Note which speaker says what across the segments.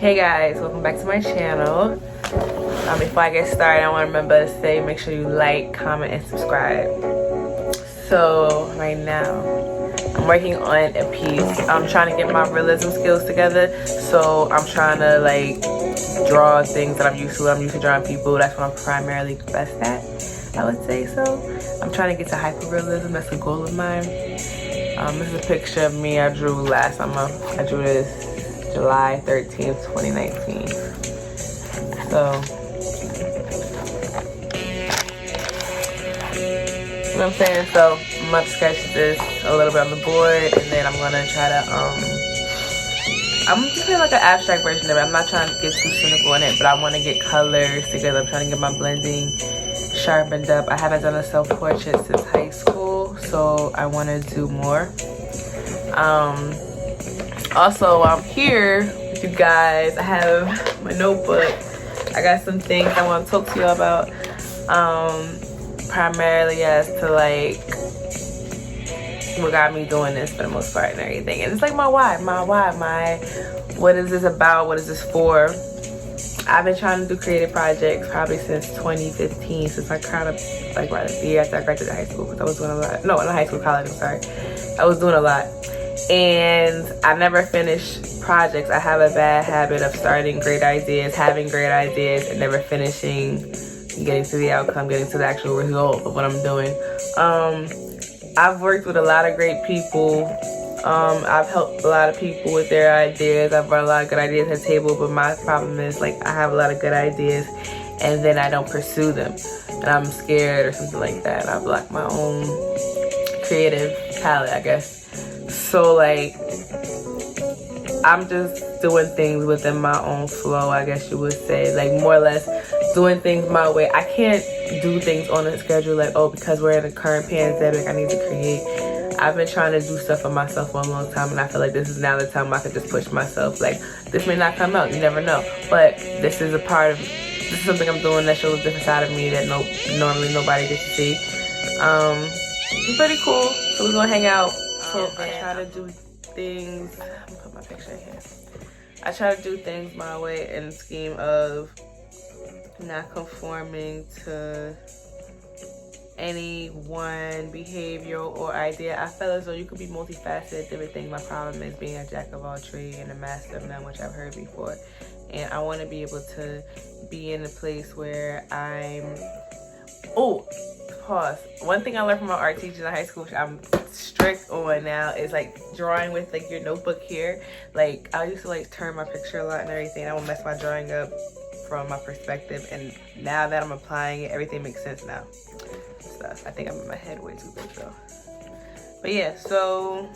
Speaker 1: Hey guys, welcome back to my channel. Before I get started, I want to remember to say make sure you like, comment, and subscribe. So right now I'm working on a piece. I'm trying to get my realism skills together, so I'm trying to like draw things that I'm used to. I'm used to drawing people. That's what I'm primarily best at, I would say. So I'm trying to get to hyperrealism. That's a goal of mine. This is a picture of me I drew last summer. I drew this July 13th, 2019. So, you know what I'm saying? So, I'm about to sketch this a little bit on the board, and then I'm gonna try to, I'm just doing like an abstract version of it. I'm not trying to get too cynical on it, but I want to get colors together. I'm trying to get my blending sharpened up. I haven't done a self-portrait since high school, so I want to do more. Also, while I'm here with you guys, I have my notebook. I got some things I want to talk to you about, primarily as to like what got me doing this for the most part and everything. And it's like my why, what is this about, what is this for? I've been trying to do creative projects probably since 2015, since I kind of like right the year after I graduated high school, because I was doing a lot. No, in high school, college, I'm sorry. I was doing a lot. And I never finished projects. I have a bad habit of starting great ideas, having great ideas, and never finishing, getting to the outcome, getting to the actual result of what I'm doing. I've worked with a lot of great people. I've helped a lot of people with their ideas. I've brought a lot of good ideas to the table, but my problem is like I have a lot of good ideas and then I don't pursue them. And I'm scared or something like that. I block my own creative palette, I guess. So like I'm just doing things within my own flow, I guess you would say, like more or less doing things my way. I can't do things on a schedule like, oh, because we're in a current pandemic, I need to create. I've been trying to do stuff for myself for a long time, and I feel like this is now the time I could just push myself. Like, this may not come out, you never know, but this is this is something I'm doing that shows a different side of me that normally nobody gets to see. It's pretty cool. So we're gonna hang out. I try to do things. I'm gonna put my picture in here. I try to do things my way in the scheme of not conforming to any one behavior or idea. I feel as though you could be multifaceted, different things. My problem is being a jack of all trades and a master of none, which I've heard before. And I want to be able to be in a place where pause. One thing I learned from my art teachers in high school, which I'm strict on now, is like drawing with like your notebook here. Like I used to like turn my picture a lot and everything. I would mess my drawing up from my perspective, and now that I'm applying it, everything makes sense now. Stuff. I think I'm in my head way too big though. But yeah, so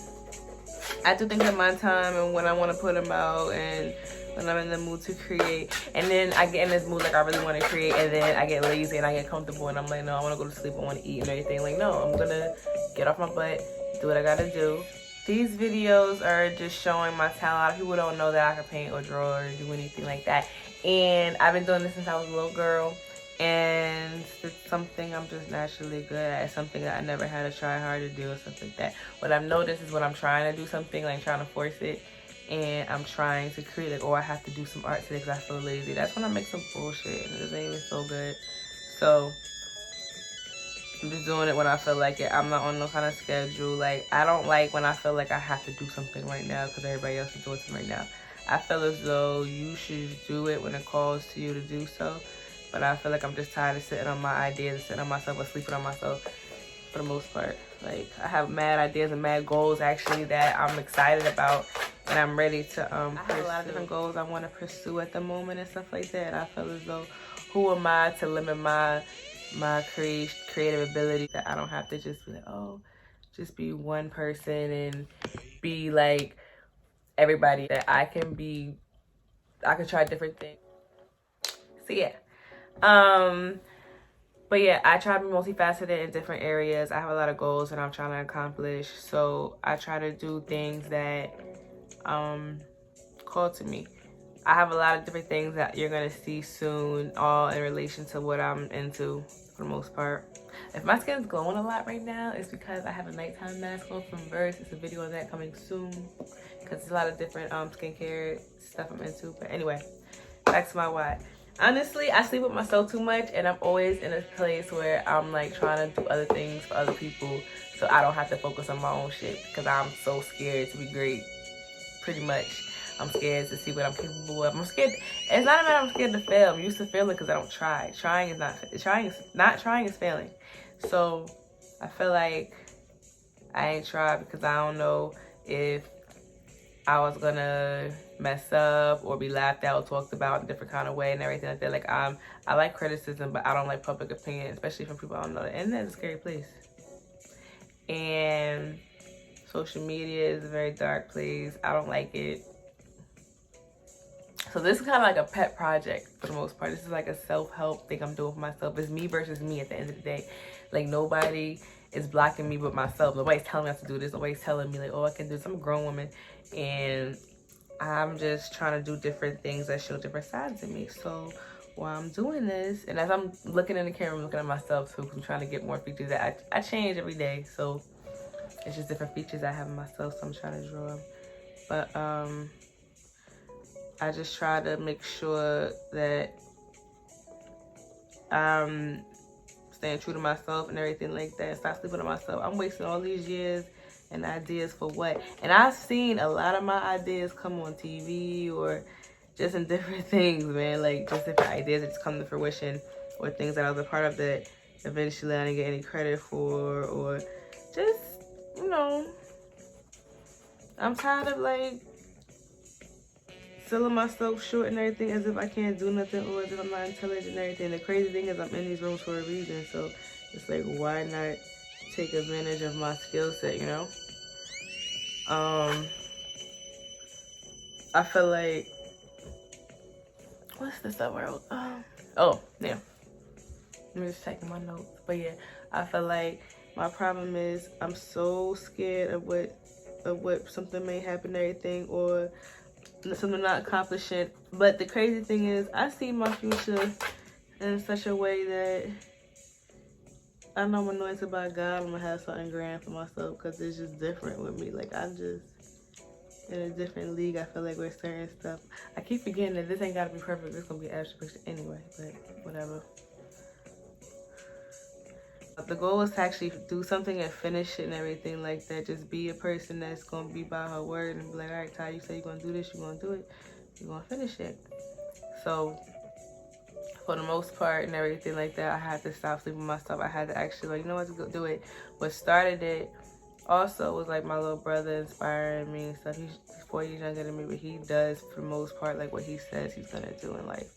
Speaker 1: I do things in my time and when I want to put them out and when I'm in the mood to create. And then I get in this mood like I really want to create, and then I get lazy and I get comfortable and I'm like, no, I want to go to sleep, I want to eat and everything. Like, no, I'm gonna get off my butt, do what I gotta do. These videos are just showing my talent. A lot of people don't know that I can paint or draw or do anything like that. And I've been doing this since I was a little girl. And it's something I'm just naturally good at. It's something that I never had to try hard to do or something like that. What I've noticed is when I'm trying to do something, like trying to force it, and I'm trying to create, like, oh, I have to do some art today because I feel lazy. That's when I make some bullshit and it doesn't even feel good. So I'm just doing it when I feel like it. I'm not on no kind of schedule. Like, I don't like when I feel like I have to do something right now because everybody else is doing something right now. I feel as though you should do it when it calls to you to do so. But I feel like I'm just tired of sitting on my ideas, sitting on myself, or sleeping on myself for the most part. Like, I have mad ideas and mad goals actually that I'm excited about, and I'm ready to I have a lot of different goals I want to pursue at the moment and stuff like that. I feel as though, who am I to limit my creative ability, that I don't have to just be like, oh, just be one person and be like everybody. That I can try different things. So yeah. But yeah, I try to be multifaceted in different areas. I have a lot of goals that I'm trying to accomplish. So I try to do things that call to me. I have a lot of different things that you're gonna see soon, all in relation to what I'm into for the most part. If my skin's glowing a lot right now, it's because I have a nighttime mask on from Verse. It's a video on that coming soon because there's a lot of different skincare stuff I'm into. But anyway, back to my why. Honestly, I sleep with myself too much, and I'm always in a place where I'm like trying to do other things for other people so I don't have to focus on my own shit because I'm so scared to be great. Pretty much. I'm scared to see what I'm capable of. I'm scared. It's not a matter I'm scared to fail. I'm used to failing because I don't try. Trying is failing. So I feel like I ain't tried because I don't know if I was gonna mess up or be laughed at or talked about in a different kind of way and everything like that. Like I like criticism, but I don't like public opinion, especially from people I don't know. The internet's a scary place. And social media is a very dark place. I don't like it. So this is kind of like a pet project for the most part. This is like a self-help thing I'm doing for myself. It's me versus me at the end of the day. Like nobody is blocking me but myself. Nobody's telling me I have to do this. Nobody's telling me like, oh, I can do this. I'm a grown woman and I'm just trying to do different things that show different sides of me. So while I'm doing this, and as I'm looking in the camera, I'm looking at myself too, because I'm trying to get more features that I change every day. So it's just different features I have in myself. So I'm trying to draw them. But I just try to make sure that I'm staying true to myself and everything like that. Stop sleeping on myself. I'm wasting all these years and ideas for what? And I've seen a lot of my ideas come on TV or just in different things, man. Like just different ideas that just come to fruition or things that I was a part of that eventually I didn't get any credit for, or just, you know, I'm tired of like selling myself short and everything as if I can't do nothing or as if I'm not intelligent and everything. The crazy thing is I'm in these rooms for a reason, so it's like, why not take advantage of my skill set, you know? I feel like, what's the stuff I wrote? Oh, yeah. Let me just check my notes. But yeah, I feel like my problem is I'm so scared of what something may happen and everything, or something not accomplishing. But the crazy thing is I see my future in such a way that I know I'm anointed by God. I'm gonna have something grand for myself because it's just different with me. Like I'm just in a different league. I feel like with certain stuff, I keep forgetting that this ain't gotta be perfect. This gonna be an abstract picture anyway, but whatever. The goal is to actually do something and finish it and everything like that. Just be a person that's going to be by her word and be like, all right, Ty, you say you're going to do this, you're going to do it, you're going to finish it. So for the most part and everything like that, I had to stop sleeping with myself. I had to actually, like, you know what, to go do it. What started it also was like my little brother inspiring me and stuff. He's 4 years younger than me, but he does for the most part like what he says he's going to do in life.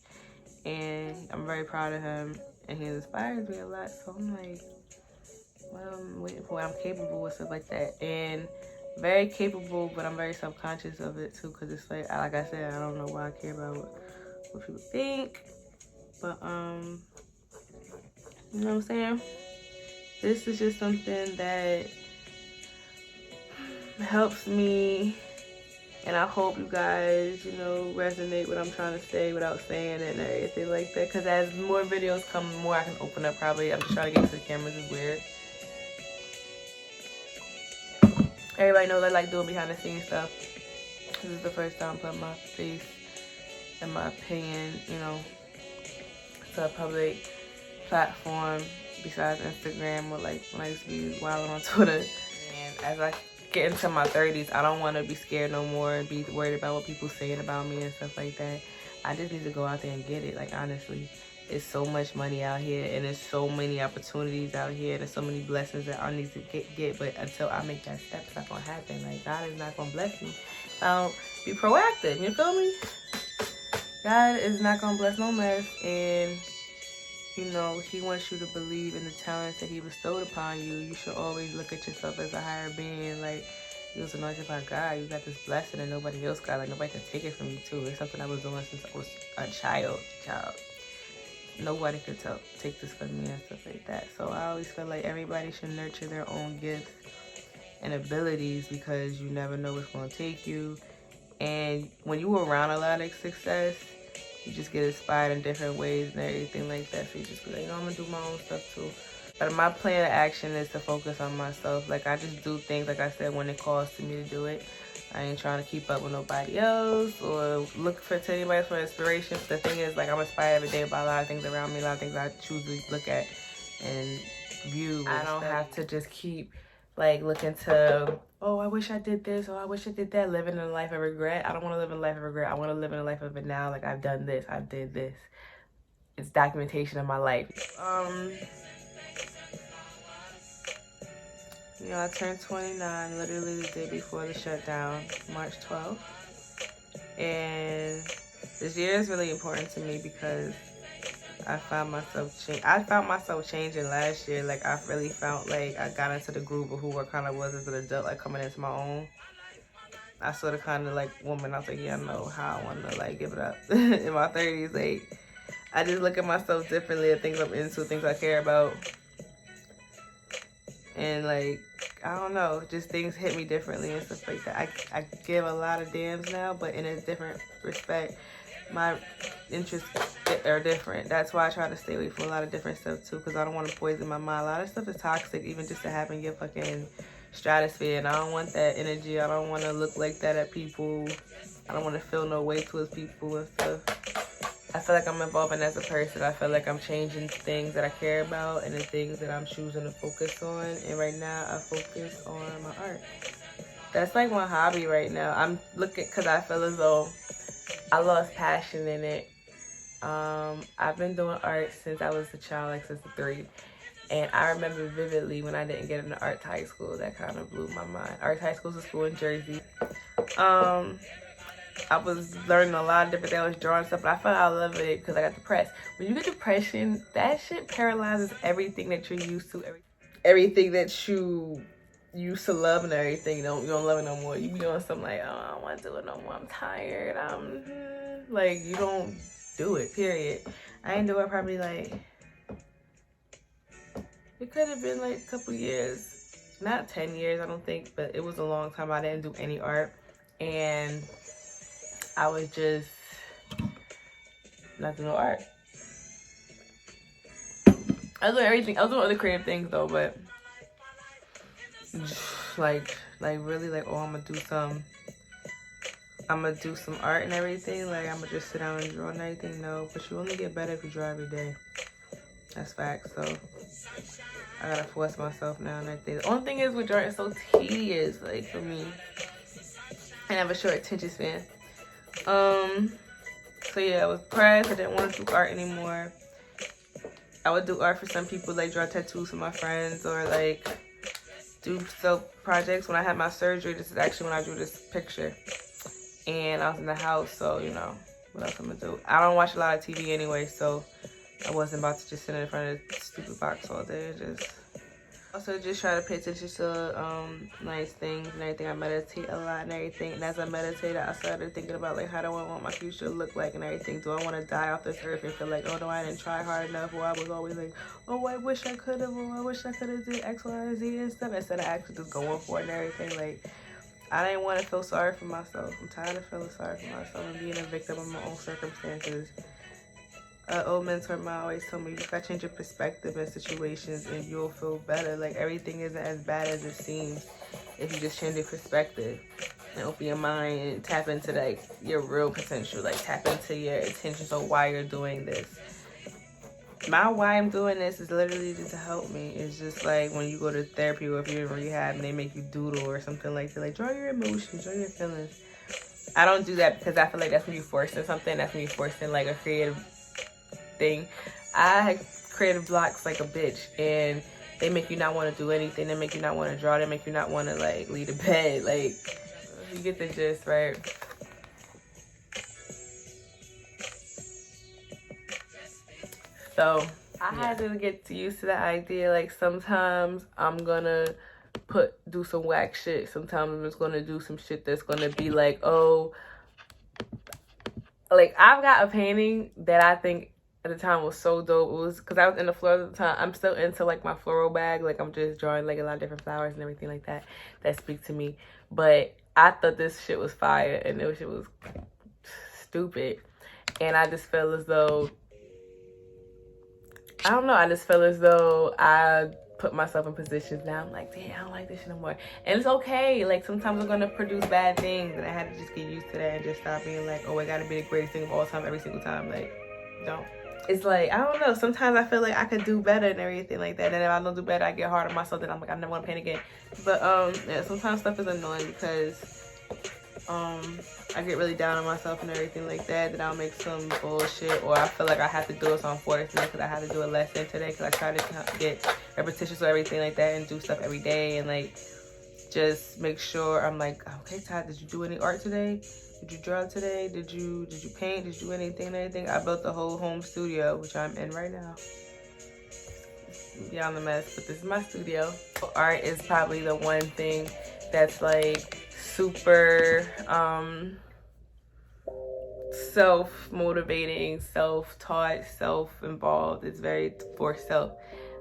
Speaker 1: And I'm very proud of him. And he inspires me a lot, so I'm like, well, I'm waiting for what I'm capable with, stuff like that. And very capable, but I'm very self-conscious of it too, because it's like I said, I don't know why I care about what people think. But you know what I'm saying? This is just something that helps me. And I hope you guys, you know, resonate what I'm trying to say without saying it and everything like that. Because as more videos come, the more I can open up probably. I'm just trying to get to the cameras. It's weird. Everybody knows I like doing behind the scenes stuff. This is the first time I put my face and my opinion, you know, to a public platform besides Instagram, or like when I used to be wild on Twitter. And as I get into my 30s, I don't want to be scared no more and be worried about what people saying about me and stuff like that. I just need to go out there and get it. Like, honestly, it's so much money out here and there's so many opportunities out here. There's so many blessings that I need to get, but until I make that step, it's not gonna happen. Like, God is not gonna bless me. Be proactive, you feel me? God is not gonna bless no mess, and you know, he wants you to believe in the talents that he bestowed upon you. You should always look at yourself as a higher being. Like, you was anointed by God. You got this blessing and nobody else got. Like, nobody can take it from you, too. It's something I was doing since I was a child. Nobody could take this from me and stuff like that. So I always feel like everybody should nurture their own gifts and abilities, because you never know what's going to take you. And when you were around a lot of success, you just get inspired in different ways and everything like that. So you just be like, you know, I'm going to do my own stuff too. But my plan of action is to focus on myself. Like, I just do things, like I said, when it calls to me to do it. I ain't trying to keep up with nobody else or look to anybody for inspiration. The thing is, like, I'm inspired every day by a lot of things around me, a lot of things I choose to look at and view. I don't have to just keep, like, looking to, oh, I wish I did this, or I wish I did that, living in a life of regret. I don't want to live in a life of regret. I want to live in a life of it now. Like, I've done this, I did this. It's documentation of my life. You know, I turned 29 literally the day before the shutdown, March 12th. And this year is really important to me because I found myself changing last year. Like, I really felt like I got into the groove of who I kind of was as an adult, like coming into my own. I sort of kind of like woman. I was like, yeah, I know how I want to like give it up. In my 30s, like, I just look at myself differently at things I'm into, things I care about. And like, I don't know, just things hit me differently and stuff like that. I give a lot of damns now, but in a different respect. My interests are different. That's why I try to stay away from a lot of different stuff too, because I don't want to poison my mind. A lot of stuff is toxic, even just to have in your fucking stratosphere, and I don't want that energy. I don't want to look like that at people. I don't want to feel no way towards people and stuff. I feel like I'm evolving as a person. I feel like I'm changing things that I care about and the things that I'm choosing to focus on. And right now, I focus on my art. That's like my hobby right now. I'm looking, because I feel as though I lost passion in it. I've been doing art since I was a child, like since 3. And I remember vividly when I didn't get into Arts High School. That kind of blew my mind. Arts High School is a school in Jersey. I was learning a lot of different things. I was drawing stuff, but I felt I loved it because I got depressed. When you get depression, that shit paralyzes everything that you're used to. Everything that you used to love and everything. You don't love it no more. You be doing something like, oh, I don't want to do it no more. I'm tired. Like, you don't do it, period. I didn't do it probably like, it could have been like a couple years. Not 10 years, I don't think, but it was a long time I didn't do any art. And I was just not doing no art. I was doing everything. I was doing other creative things though, but like really like, oh, I'm gonna do some art and everything. Like, I'm gonna just sit down and draw and everything. No, but you only get better if you draw every day. That's facts. So I gotta force myself now and everything. The only thing is with drawing, it's so tedious, like, for me. I have a short attention span. So yeah, I was depressed. I didn't want to do art anymore. I would do art for some people, like draw tattoos for my friends, or like do self projects. When I had my surgery, this is actually when I drew this picture, and I was in the house, so you know what else I'm gonna do. I don't watch a lot of TV anyway, so I wasn't about to just sit in front of the stupid box all day. Also just try to pay attention to nice things and everything. I meditate a lot and everything. And as I meditated, I started thinking about like, how do I want my future to look like and everything. Do I want to die off this earth and feel like, oh no, I didn't try hard enough, or I was always like, oh, I wish I could have, or I wish I could have did X, Y, and Z and stuff, instead of actually just going for it and everything. Like, I didn't want to feel sorry for myself. I'm tired of feeling sorry for myself and being a victim of my own circumstances. An old mentor of mine always told me, you gotta change your perspective in situations and you'll feel better. Like, everything isn't as bad as it seems if you just change your perspective and open your mind and tap into like your real potential. Like, tap into your intentions of why you're doing this. My why I'm doing this is literally just to help me. It's just like when you go to therapy or if you're in rehab and they make you doodle or something like that. Like, draw your emotions, draw your feelings. I don't do that because I feel like that's when you forcing something. That's when you forcing like a creative thing. I had creative blocks like a bitch, and they make you not want to do anything. They make you not want to draw. They make you not want to like leave the bed. Like, you get the gist, right? So I had to get used to the idea. Like, sometimes I'm gonna do some whack shit. Sometimes I'm just gonna do some shit that's gonna be like, oh, like, I've got a painting that I think at the time was so dope. It was because I was in the florals at the time. I'm still into like my floral bag. Like, I'm just drawing like a lot of different flowers and everything like that speak to me. But I thought this shit was fire and this shit was stupid. And I just feel as though I don't know, I just feel as though I put myself in positions now. I'm like, damn, I don't like this shit no more. And it's okay. Like, sometimes I'm gonna produce bad things, and I had to just get used to that and just stop being like, oh, I gotta be the greatest thing of all time every single time. Like, don't. It's like, I don't know, sometimes I feel like I could do better and everything like that. And if I don't do better, I get hard on myself, then I'm like, I never wanna paint again. But yeah, sometimes stuff is annoying because I get really down on myself and everything like that. Then I'll make some bullshit, or I feel like I have to do it, so I'm forcing it because I have to do a lesson today because I try to get repetitious or everything like that and do stuff every day and like just make sure I'm like, okay, Todd, did you do any art today? Did you draw today? Did you paint? Did you do anything and everything? I built the whole home studio, which I'm in right now. Yeah, I'm a mess, but this is my studio. Art is probably the one thing that's like super self-motivating, self-taught, self-involved. It's very for self.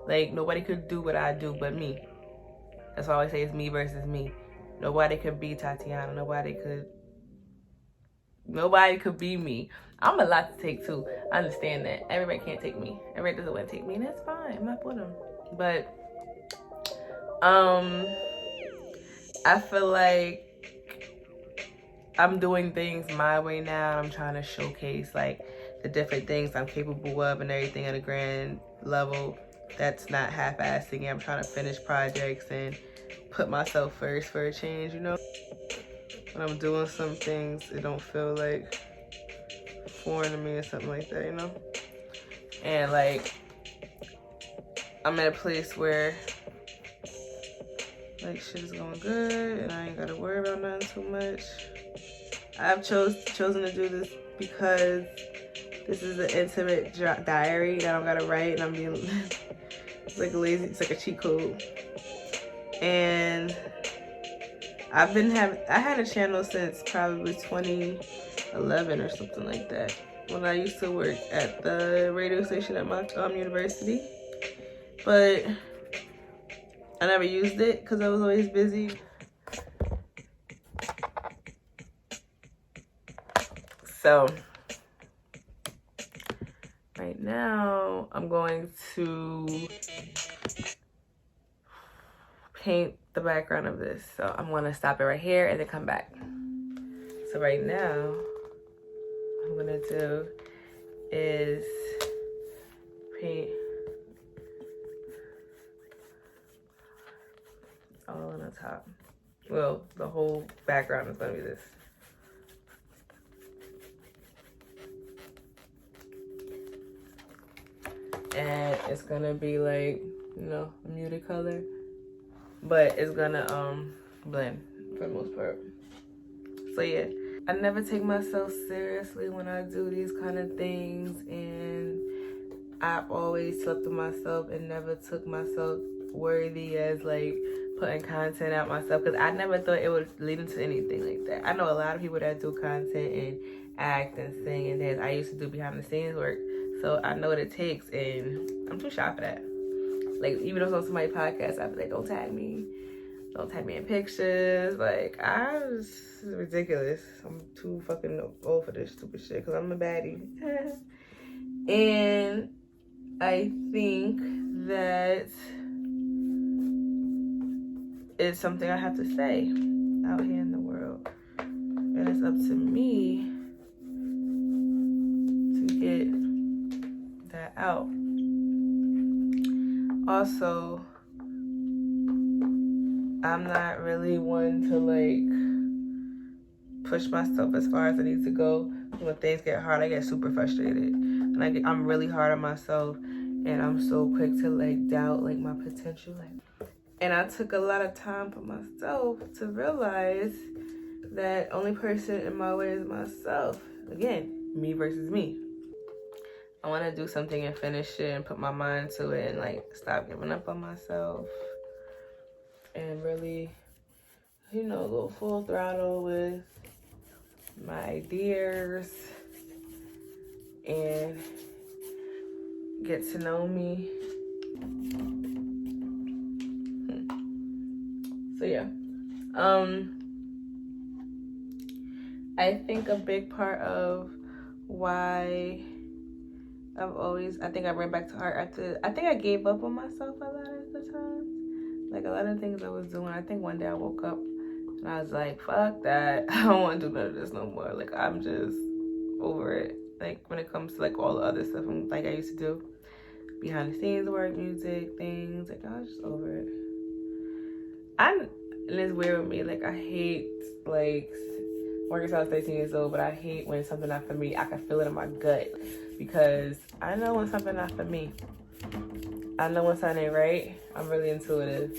Speaker 1: Like, nobody could do what I do but me. That's why I always say it's me versus me. Nobody could be Tatiana. Nobody could be me. I'm a lot to take too. I understand that. Everybody can't take me. Everybody doesn't want to take me, and that's fine. I'm not for them. But I feel like I'm doing things my way now. I'm trying to showcase like the different things I'm capable of and everything at a grand level. That's not half-assing it. I'm trying to finish projects and put myself first for a change, you know? When I'm doing some things, it don't feel like foreign to me or something like that, you know? And like, I'm at a place where like shit is going good and I ain't gotta worry about nothing too much. I've chosen to do this because this is an intimate diary that I'm gonna write, and I'm being it's like lazy. It's like a cheat code. And I had a channel since probably 2011 or something like that, when I used to work at the radio station at my university, but I never used it because I was always busy. So right now I'm going to paint the background of this. So I'm gonna stop it right here and then come back. So right now, what I'm gonna do is paint all on the top. Well, the whole background is gonna be this. And it's gonna be like, you know, a muted color, but it's gonna blend for the most part. So yeah, I never take myself seriously when I do these kind of things, and I've always slept with myself and never took myself worthy as like putting content out myself, because I never thought it would lead into anything like that. I know a lot of people that do content and act and sing and dance. I used to do behind the scenes work, so I know what it takes, and I'm too shy for that. Like, even if it's on somebody's podcast, I'd be like, don't tag me in pictures. Like, this is ridiculous. I'm too fucking old for this stupid shit because I'm a baddie. And I think that it's something I have to say out here in the world, and it's up to me to get that out. Also, I'm not really one to like push myself as far as I need to go. When things get hard, I get super frustrated, and I'm really hard on myself, and I'm so quick to like doubt like my potential. And I took a lot of time for myself to realize that only person in my way is myself. Again, me versus me. I want to do something and finish it and put my mind to it and like stop giving up on myself and really, you know, go full throttle with my ideas and get to know me. So yeah, I think a big part of why I think I ran back to art after, I think I gave up on myself a lot of the times. Like a lot of things I was doing. I think one day I woke up and I was like, fuck that. I don't want to do none of this no more. Like, I'm just over it. Like, when it comes to like all the other stuff like I used to do. Behind the scenes work, music, things. Like, I was just over it. And it's weird with me. Like, I hate, like, working since I was 13 years old, but I hate when something not for me. I can feel it in my gut. Because I know when something not for me. I know when something ain't right. I'm really intuitive.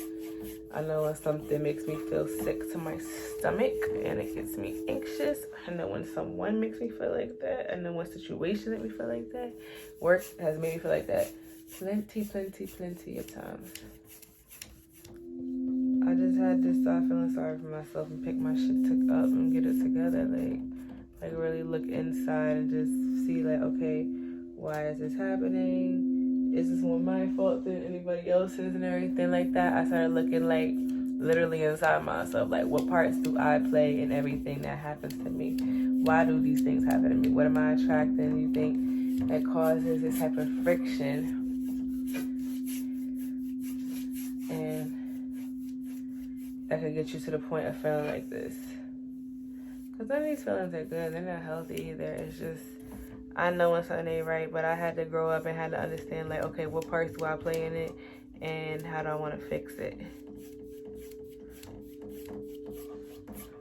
Speaker 1: I know when something makes me feel sick to my stomach and it gets me anxious. I know when someone makes me feel like that. I know when situations make me feel like that. Work has made me feel like that plenty of times. I just had to start feeling sorry for myself and pick my shit up and get it together. Like really look inside and just see like, okay, why is this happening? Is this more my fault than anybody else's and everything like that? I started looking like literally inside myself, like what parts do I play in everything that happens to me? Why do these things happen to me? What am I attracting? You think that causes this type of friction? And that could get you to the point of feeling like this. Because none of these feelings are good. They're not healthy either. It's just, I know when something ain't right, but I had to grow up and had to understand, like, okay, what parts do I play in it? And how do I want to fix it?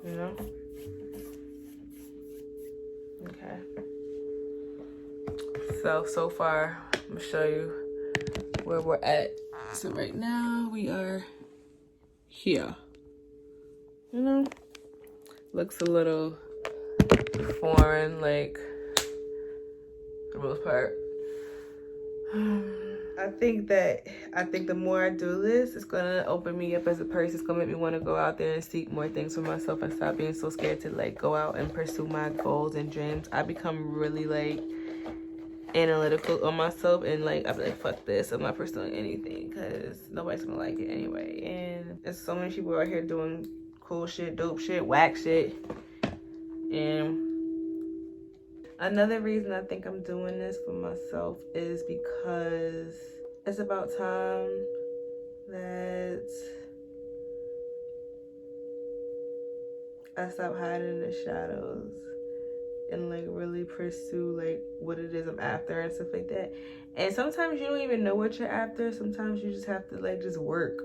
Speaker 1: You know? Okay. So far, I'm going to show you where we're at. So right now, we are here. You know? Looks a little foreign, like, for the most part. I think the more I do this, it's gonna open me up as a person. It's gonna make me want to go out there and seek more things for myself and stop being so scared to like go out and pursue my goals and dreams. I become really like analytical on myself and like I'm like, fuck this, I'm not pursuing anything because nobody's gonna like it anyway. And there's so many people out here doing cool shit, dope shit, whack shit. And another reason I think I'm doing this for myself is because it's about time that I stop hiding in the shadows and like really pursue like what it is I'm after and stuff like that. And sometimes you don't even know what you're after. Sometimes you just have to like just work.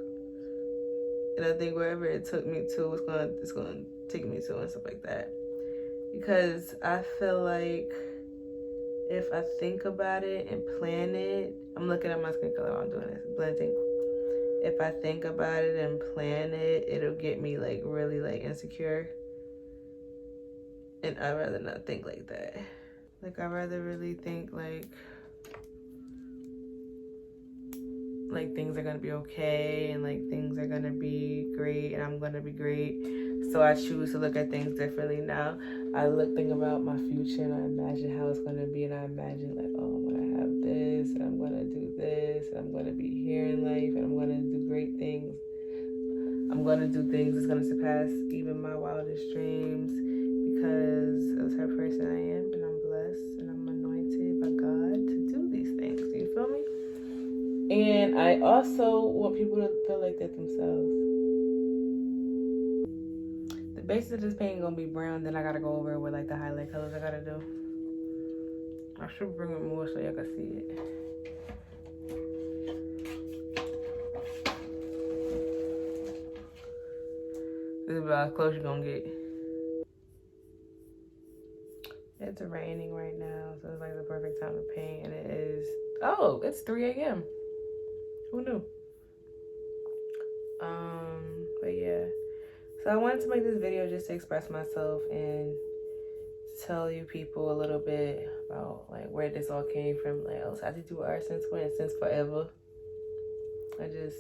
Speaker 1: And I think wherever it took me to, it's gonna take me to and stuff like that. Because I feel like if I think about it and plan it, I'm looking at my skin color while I'm doing this, blending. If I think about it and plan it, it'll get me like really like insecure. And I'd rather not think like that. Like I'd rather really think like things are gonna be okay and like things are gonna be great and I'm gonna be great. So I choose to look at things differently now. I think about my future and I imagine how it's gonna be and I imagine like, oh, I'm gonna have this and I'm gonna do this and I'm gonna be here in life and I'm gonna do great things. I'm gonna do things that's gonna surpass even my wildest dreams because of the type of person I am and I'm blessed and I'm anointed by God to do these things. Do you feel me? And I also want people to feel like that themselves. The base of this paint gonna be brown, then I gotta go over it with like the highlight colors I gotta do. I should bring it more so y'all can see it. This is about as close you're gonna get. It's raining right now, so it's like the perfect time to paint, and it is, oh, it's 3 a.m. Who knew? But yeah. So I wanted to make this video just to express myself and tell you people a little bit about like where this all came from. Like, I was had to do art since when? Since forever. I just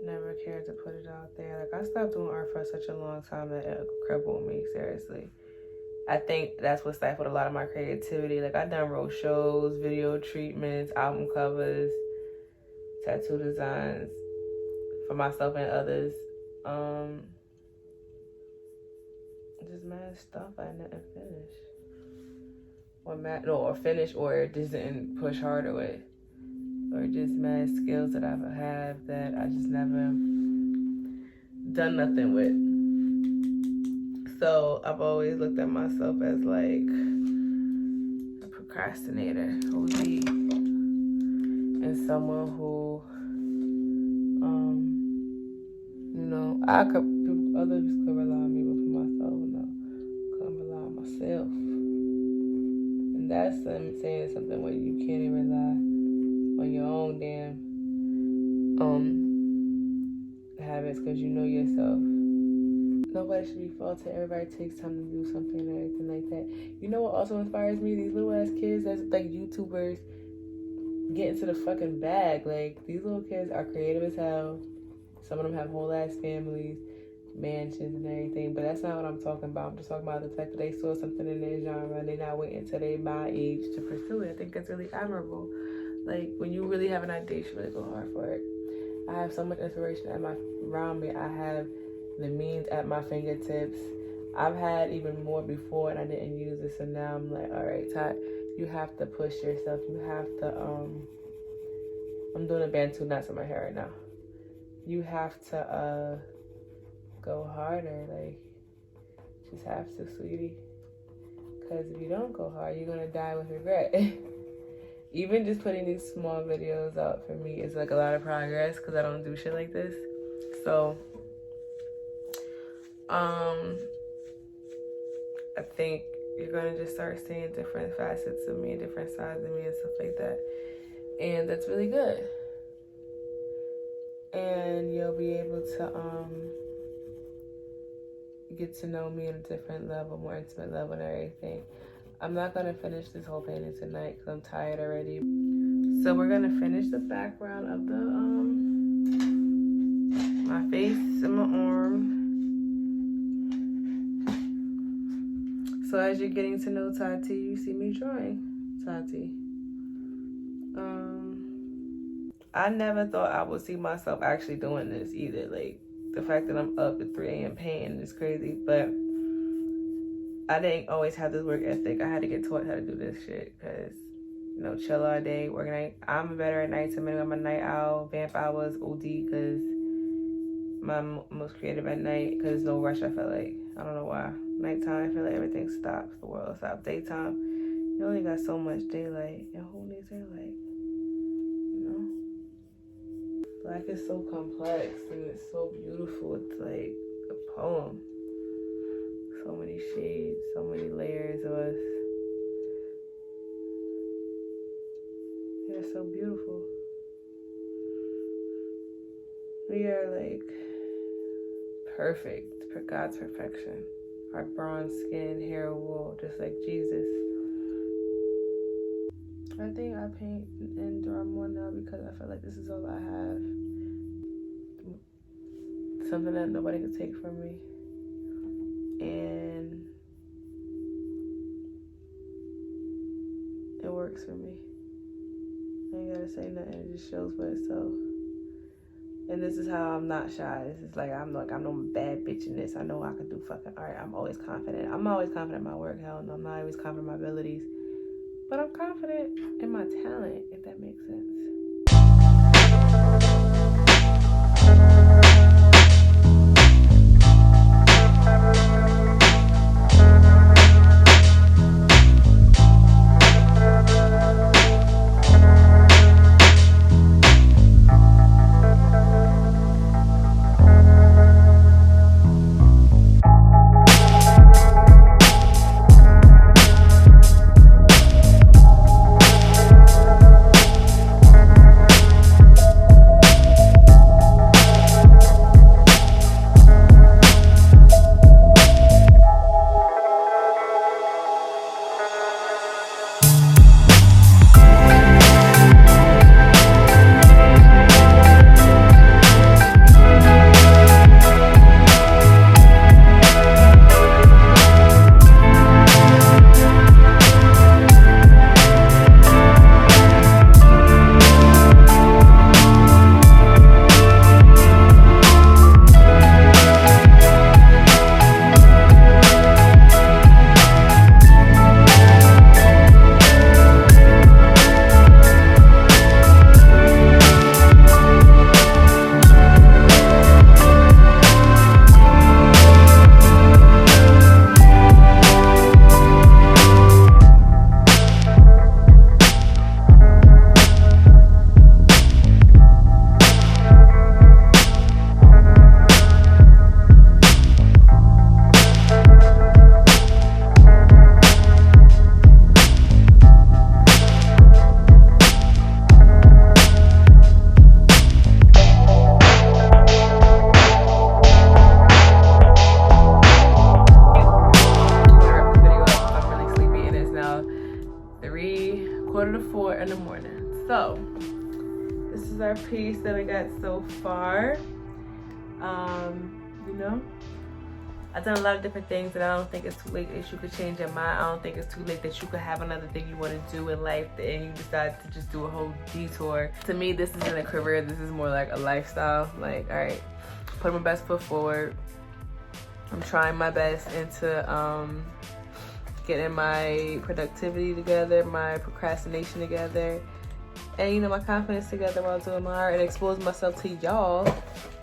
Speaker 1: never cared to put it out there. Like I stopped doing art for such a long time that it crippled me, seriously. I think that's what stifled a lot of my creativity. Like I done wrote shows, video treatments, album covers, tattoo designs for myself and others. Just mad stuff I didn't finish. or finish, or just didn't push harder with, or just mad skills that I have that I just never done nothing with. So I've always looked at myself as like a procrastinator, OD, and someone who, others could rely on me, but for myself, no, couldn't rely on myself. And that's saying something where you can't even rely on your own damn habits, because you know yourself. Nobody should be faulted. Everybody takes time to do something and everything like that. You know what also inspires me? These little ass kids that's like YouTubers get into the fucking bag. Like, these little kids are creative as hell. Some of them have whole ass families, mansions and everything, but that's not what I'm talking about. I'm just talking about the fact that they saw something in their genre and they're not waiting until they're my age to pursue it. I think it's really admirable. Like, when you really have an idea, you should really go hard for it. I have so much inspiration around me. I have the means at my fingertips. I've had even more before and I didn't use it, so now I'm like, all right, Todd, you have to push yourself. You have to, I'm doing a Bantu knots in my hair right now. You have to go harder, like, just have to, sweetie. Because if you don't go hard, you're going to die with regret. Even just putting these small videos out for me is like a lot of progress, because I don't do shit like this. So, I think you're going to just start seeing different facets of me, different sides of me and stuff like that. And that's really good. And you'll be able to get to know me on a different level, more intimate level and everything. I'm not going to finish this whole painting tonight because I'm tired already. So we're going to finish the background of the my face and my arm. So as you're getting to know Tati, you see me drawing Tati. I never thought I would see myself actually doing this either. Like, the fact that I'm up at 3 a.m. painting is crazy, but I didn't always have this work ethic. I had to get taught how to do this shit, because, chill all day, work at night. I'm better at night, so I'm a night owl. Vamp hours, OD, because I'm most creative at night, because there's no rush, I feel like. I don't know why. Nighttime, I feel like everything stops. The world stops. Daytime, you only got so much daylight, and who needs daylight? Black is so complex and it's so beautiful. It's like a poem. So many shades, so many layers of us. They're so beautiful. We are like perfect, God's perfection. Our bronze skin, hair, wool, just like Jesus. I think I paint and draw more now because I feel like this is all I have. Something that nobody can take from me. And it works for me. I ain't gotta say nothing, it just shows by itself. And this is how I'm not shy. This is like, I'm no bad bitch in this. I know I can do fucking art. I'm always confident. I'm always confident in my work. Hell no, I'm not always confident in my abilities. But I'm confident in my talent, if that makes sense. 3:45 to 4 in the morning. So this is our piece that I got so far. You know, I've done a lot of different things, and I don't think it's too late that you could change your mind. I don't think it's too late that you could have another thing you want to do in life and you decide to just do a whole detour. To me, this isn't a career. This is more like a lifestyle. Like, all right, put my best foot forward. I'm trying my best into getting my productivity together, my procrastination together, and you know, my confidence together while doing my art and expose myself to y'all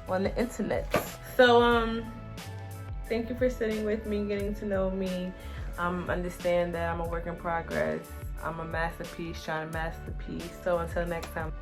Speaker 1: on the internet. So thank you for sitting with me, getting to know me. Understand that I'm a work in progress. I'm a masterpiece, trying to masterpiece. So until next time.